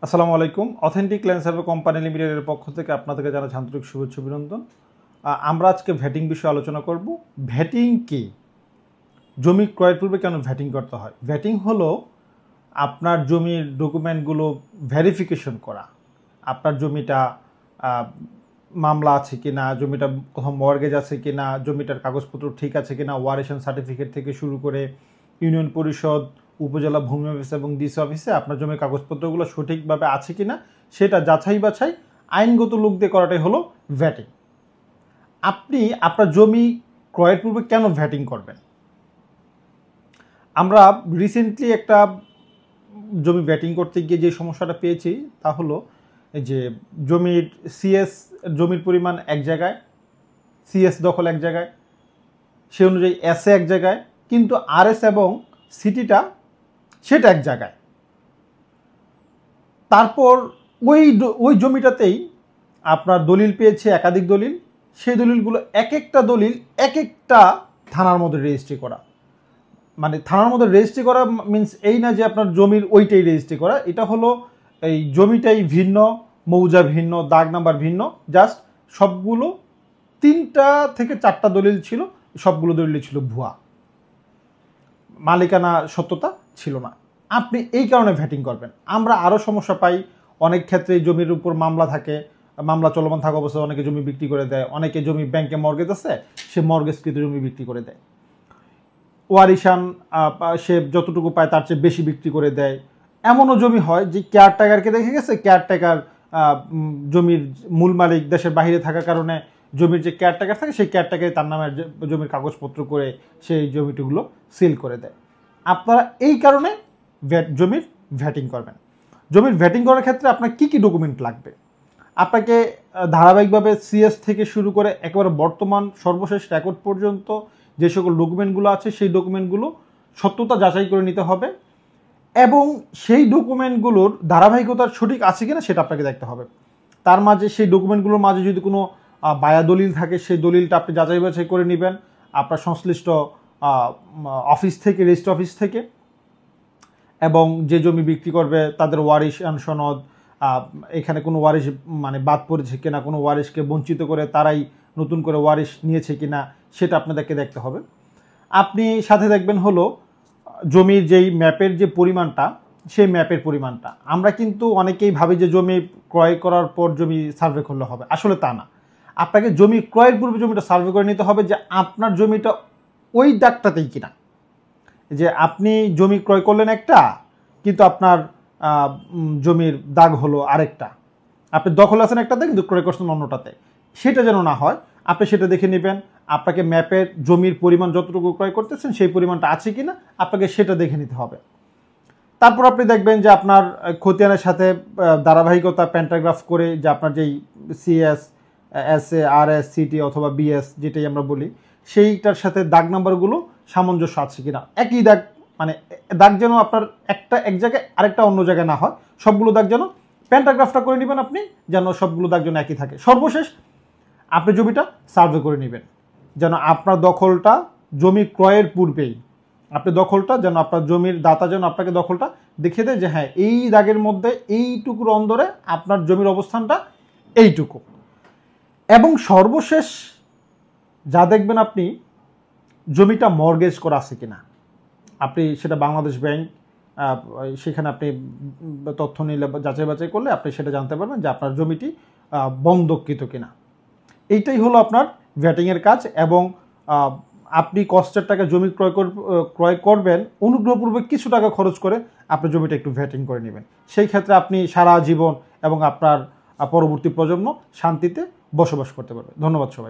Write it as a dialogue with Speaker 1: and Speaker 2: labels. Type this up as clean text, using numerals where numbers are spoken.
Speaker 1: আসসালামু আলাইকুম। Authentic land survey company লিমিটেডের পক্ষ থেকে আপনাদেরকে জানাই আন্তরিক শুভেচ্ছা অভিনন্দন। আমরা আজকে ভ্যাটিং বিষয়ে আলোচনা করব। ভ্যাটিং কি? জমি ক্রয়ের পূর্বে কেন ভ্যাটিং করতে হয়? ভ্যাটিং হলো আপনার জমির ডকুমেন্টগুলো ভেরিফিকেশন করা। আপনার জমিটা মামলা আছে কিনা, জমিটা কোথাও মর্গেজ আছে কিনা, জমিটার কাগজপত্র ঠিক আছে কিনা, ওয়ারেশন সার্টিফিকেট থেকে শুরু করে ইউনিয়ন পরিষদ, উপজেলা ভূমি অফিস এবং ডিসি অফিসে আপনার জমির কাগজপত্রগুলো সঠিকভাবে আছে কিনা সেটা যাচাই বাছাই আইনগত লোক দিয়ে করাটাই হলো ভ্যাটিং। আপনি আপনার জমি ক্রয়ের পূর্বে কেন ভ্যাটিং করবেন? আমরা রিসেন্টলি একটা জমি ভ্যাটিং করতে গিয়ে যে সমস্যাটা পেয়েছি তা হলো যে জমির সিএস, জমির পরিমাণ এক জায়গায়, সিএস দখল এক জায়গায়, সে অনুযায়ী এসএ এক জায়গায়, কিন্তু আরএস এবং সিটিটা সেটা এক জায়গায়। তারপর ওই জমিটাতেই আপনার দলিল পেয়েছে, একাধিক দলিল। সেই দলিলগুলো এক একটা দলিল এক একটা থানার মধ্যে রেজিস্ট্রি করা। মানে থানার মধ্যে রেজিস্ট্রি করা মিনস এই না যে আপনার জমির ওইটাই রেজিস্ট্রি করা, এটা হলো এই জমিটাই ভিন্ন, মৌজা ভিন্ন, দাগ নাম্বার ভিন্ন, জাস্ট সবগুলো 3টা থেকে 4টা দলিল ছিল, সবগুলো দলিল ছিল ভুয়া, মালিকানা সত্যতা ছিল না। আপনি এই কারণে ভ্যাটিং করবেন। আমরা আরও সমস্যা পাই, অনেক ক্ষেত্রে জমির উপর মামলা থাকে, মামলা চলমান থাকা অবস্থায় অনেকে জমি বিক্রি করে দেয়, অনেকে জমি ব্যাংকে মর্গেজ আছে সে মর্গেজকৃত জমি বিক্রি করে দেয়, ওয়ারিশান সে যতটুকু পায় তার চেয়ে বেশি বিক্রি করে দেয়। এমনও জমি হয় যে কেয়ারটেকারকে দেখে গেছে, কেয়ারটেকার জমির মূল মালিক দেশের বাইরে থাকার কারণে জমির যে কেয়ারটেকার থাকে সেই কেয়ারটেকারই তার নামে জমির কাগজপত্র করে সেই জমিটিগুলো সিল করে দেয়। আপনারা এই কারণে জমির ভ্যাটিং করবেন। জমির ভ্যাটিং করার ক্ষেত্রে আপনার কি কি ডকুমেন্ট লাগবে? আপনাকে ধারাবাহিকভাবে সিএস থেকে শুরু করে একেবারে বর্তমান সর্বশেষ রেকর্ড পর্যন্ত যে সকল ডকুমেন্টগুলো আছে সেই ডকুমেন্টগুলো সত্যতা যাচাই করে নিতে হবে এবং সেই ডকুমেন্টগুলোর ধারাবাহিকতার সঠিক আছে কিনা সেটা আপনাকে দেখতে হবে। তার মাঝে সেই ডকুমেন্টগুলোর মাঝে যদি কোনো বায়া দলিল থাকে সেই দলিলটা আপনি যাচাই বাছাই করে নেবেন আপনার সংশ্লিষ্ট অফিস থেকে, রেজিস্ট্রি অফিস থেকে। এবং যে জমি বিক্রি করবে তাদের ওয়ারিশ সনদ, এখানে কোনো ওয়ারিশ মানে বাদ পড়েছে কিনা, কোনো ওয়ারিশকে বঞ্চিত করে তারাই নতুন করে ওয়ারিশ নিয়েছে কিনা সেটা আপনাদেরকে দেখতে হবে। আপনি সাথে দেখবেন হলো জমির যেই ম্যাপের যে পরিমাণটা, সেই ম্যাপের পরিমাণটা। আমরা কিন্তু অনেকেই ভাবি যে জমি ক্রয় করার পর জমি সার্ভে করলে হবে, আসলে তা না। আপনাকে জমি ক্রয়ের পূর্বে জমিটা সার্ভে করে নিতে হবে যে আপনার জমিটা ওই দাগটাতেই কিনা। যে আপনি জমি ক্রয় করলেন একটা, কিন্তু আপনার জমির দাগ হলো আরেকটা, আপনি দখল আছেন একটাতে কিন্তু ক্রয় করছেন অন্যটাতে, সেটা যেন না হয়। আপনি সেটা দেখে নেবেন। আপনাকে ম্যাপের জমির পরিমাণ যতটুকু ক্রয় করতেছেন সেই পরিমাণটা আছে কিনা আপনাকে সেটা দেখে নিতে হবে। তারপর আপনি দেখবেন যে আপনার খতিয়ানের সাথে ধারাবাহিকতা প্যান্টাগ্রাফ করে যে আপনার যেই সিএস, এসএ, আরএস, সিটি অথবা বিএস যেটাই আমরা বলি সেইটার সাথে দাগ নাম্বারগুলো সামঞ্জস্য আছে কিনা। একই দাগ, মানে দাগ যেন আপনার একটা এক জায়গায় আরেকটা অন্য জায়গায় না হয়, সবগুলো দাগ যেন প্যান্টাগ্রাফটা করে নেবেন আপনি, যেন সবগুলো দাগ যেন একই থাকে। সর্বশেষ আপনি জমিটা সার্ভে করে নেবেন যেন আপনার দখলটা জমি ক্রয়ের পূর্বেই আপনি দখলটা যেন আপনার জমির দাতা যেন আপনাকে দখলটা দেখিয়ে দেয় যে হ্যাঁ এই দাগের মধ্যে এইটুকুর অন্দরে আপনার জমির অবস্থানটা এইটুকু। এবং সর্বশেষ যা দেখবেন আপনি জমিটা মর্গেজ করা আছে কিনা। আপনি সেটা বাংলাদেশ ব্যাংক, সেখানে আপনি তথ্য নিলে যাচাই বাছাই করলে আপনি সেটা জানতে পারবেন যে আপনার জমিটি বন্ধককৃত কিনা। এইটাই হলো আপনার ভ্যাটিংয়ের কাজ। এবং আপনি কষ্টের টাকা জমি ক্রয় করবেন, অনুগ্রহপূর্বক কিছু টাকা খরচ করে আপনি জমিটা একটু ভ্যাটিং করে নেবেন। সেই ক্ষেত্রে আপনি সারা জীবন এবং আপনার পরবর্তী প্রজন্ম শান্তিতে বসবাস করতে পারবে। ধন্যবাদ সবাই।